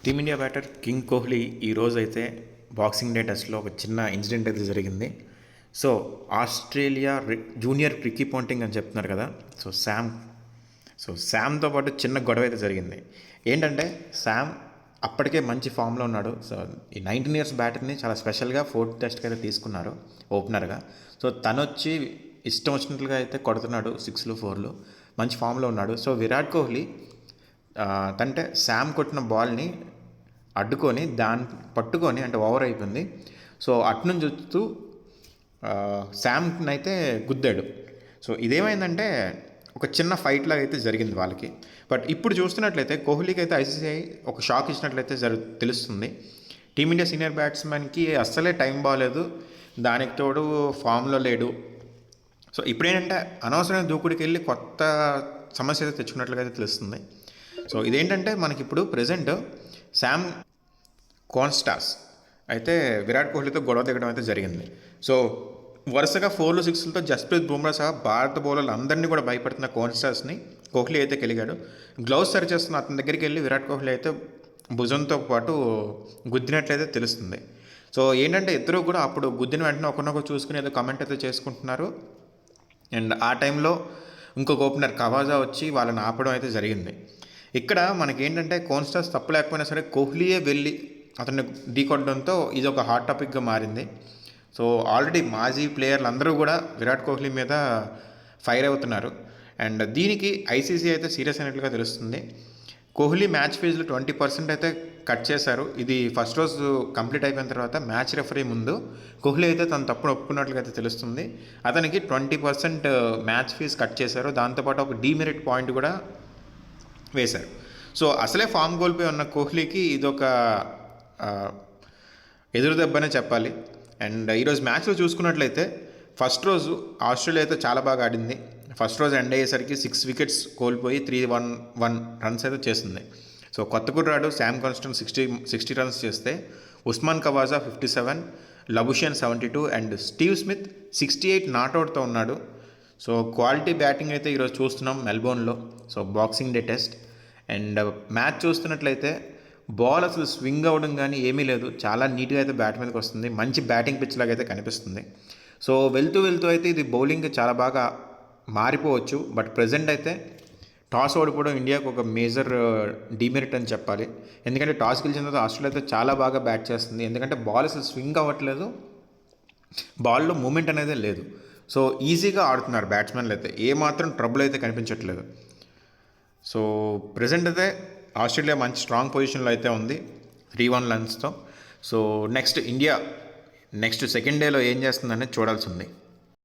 Team India batter king Kohli ఈరోజు అయితే boxing day టెస్ట్లో ఒక చిన్న ఇన్సిడెంట్ అయితే జరిగింది. So Australia junior Ricky Ponting అని చెప్తున్నారు కదా. శామ్తో పాటు చిన్న గొడవ అయితే జరిగింది. ఏంటంటే శామ్ అప్పటికే మంచి ఫామ్లో ఉన్నాడు. సో ఈ 19 ఇయర్స్ బ్యాటర్ని చాలా స్పెషల్గా 4th టెస్ట్కి అయితే తీసుకున్నారు ఓపెనర్గా. సో తను వచ్చి ఇష్టం వచ్చినట్లుగా అయితే కొడుతున్నాడు, 6లు 4లు, మంచి ఫామ్లో ఉన్నాడు. సో విరాట్ కోహ్లీ తంటే శామ్ కొట్టిన బాల్ని అడ్డుకొని దాన్ని పట్టుకొని, అంటే ఓవర్ అయిపోయింది. సో అటునుంచి చూస్తూ శామ్ని అయితే గుద్దాడు. సో ఇదేమైందంటే ఒక చిన్న ఫైట్ లాగా అయితే జరిగింది వాళ్ళకి. బట్ ఇప్పుడు చూస్తున్నట్లయితే కోహ్లీకి అయితే ఐసీసీఐ ఒక షాక్ ఇచ్చినట్లయితే తెలుస్తుంది. టీమిండియా సీనియర్ బ్యాట్స్మెన్కి అస్సలే టైం బాగాలేదు, దానికి తోడు ఫామ్లో లేడు. సో ఇప్పుడేంటంటే అనవసరమైన దూకుడికి వెళ్ళి కొత్త సమస్య అయితే తెచ్చుకున్నట్లుగా అయితే తెలుస్తుంది. సో ఇదేంటంటే మనకి ఇప్పుడు ప్రజెంట్ శామ్ కాన్స్టాస్ అయితే విరాట్ కోహ్లీతో గొడవ దిగడం అయితే జరిగింది. సో వరుసగా 4లు 6లతో జస్ప్రీత్ బుమ్రా సహా భారత బౌలర్లు అందరినీ కూడా భయపడుతున్న కాన్స్టాస్ని కోహ్లీ అయితే గెలిగాడు. గ్లౌస్ సరి చేస్తున్న అతని దగ్గరికి వెళ్ళి విరాట్ కోహ్లీ అయితే భుజంతో పాటు గుద్దినట్లయితే తెలుస్తుంది. సో ఏంటంటే ఇద్దరు కూడా అప్పుడు గుద్దిన వెంటనే ఒకరినొకరు చూసుకుని ఏదో కమెంట్ అయితే చేసుకుంటున్నారు. అండ్ ఆ టైంలో ఇంకొక ఓపెనర్ కవాజా వచ్చి వాళ్ళని ఆపడం అయితే జరిగింది. ఇక్కడ మనకేంటంటే కాన్స్టాస్ తప్పు లేకపోయినా సరే కోహ్లీయే వెళ్ళి అతన్ని ఢీకొట్టడంతో ఇది ఒక హాట్ టాపిక్గా మారింది. సో ఆల్రెడీ మాజీ ప్లేయర్లు అందరూ కూడా విరాట్ కోహ్లీ మీద ఫైర్ అవుతున్నారు. అండ్ దీనికి ఐసీసీ అయితే సీరియస్ అయినట్లుగా తెలుస్తుంది. కోహ్లీ మ్యాచ్ ఫీజులు 20% అయితే కట్ చేశారు. ఇది ఫస్ట్ రోజు కంప్లీట్ అయిపోయిన తర్వాత మ్యాచ్ రెఫరీ ముందు కోహ్లీ అయితే తన తప్పును ఒప్పుకున్నట్లుగా అయితే తెలుస్తుంది. అతనికి 20% మ్యాచ్ ఫీజు కట్ చేశారు. దాంతోపాటు ఒక డీమెరిట్ పాయింట్ కూడా వేశారు. సో అసలే ఫామ్ కోల్పోయి ఉన్న కోహ్లీకి ఇదొక ఎదురు దెబ్బనే చెప్పాలి. అండ్ ఈరోజు మ్యాచ్లో చూసుకున్నట్లయితే ఫస్ట్ రోజు ఆస్ట్రేలియా అయితే చాలా బాగా ఆడింది. ఫస్ట్ రోజు ఎండ్ అయ్యేసరికి 6 వికెట్స్ కోల్పోయి 311 రన్స్ అయితే చేసింది. సో కొత్త కుర్రాడు శామ్ కాన్స్టన్ 60 రన్స్ చేస్తే Usman Khawaja 57, Labuschagne 72 and Steve Smith 68 నాట్అవుట్తో ఉన్నాడు. సో క్వాలిటీ బ్యాటింగ్ అయితే ఈరోజు చూస్తున్నాం మెల్బోర్న్లో. So boxing day test and match చూస్తున్నట్లయితే బాల్ అసలు స్వింగ్ అవ్వడం కానీ ఏమీ లేదు, చాలా నీట్గా అయితే బ్యాట్ మీదకి వస్తుంది, మంచి బ్యాటింగ్ పిచ్ లాగా అయితే కనిపిస్తుంది. సో వెళ్తూ అయితే ఇది బౌలింగ్ చాలా బాగా మారిపోవచ్చు. బట్ ప్రజెంట్ అయితే టాస్ ఓడిపోవడం ఇండియాకు ఒక మేజర్ డిమెరిట్ అని చెప్పాలి. ఎందుకంటే టాస్ గెలిచిన తర్వాత ఆస్ట్రేలియా అయితే చాలా బాగా బ్యాట్ చేస్తుంది. ఎందుకంటే బాల్ అసలు స్వింగ్ అవ్వట్లేదు, బాల్లో మూమెంట్ అనేది లేదు. సో ఈజీగా ఆడుతున్నారు బ్యాట్స్మెన్లు అయితే, ఏమాత్రం ట్రబుల్ అయితే కనిపించట్లేదు. సో ప్రజెంట్ అయితే ఆస్ట్రేలియా మంచి స్ట్రాంగ్ పొజిషన్లో అయితే ఉంది 3-1 రన్స్తో. సో ఇండియా నెక్స్ట్ సెకండ్ డేలో ఏం చేస్తుందనేది చూడాల్సి ఉంది.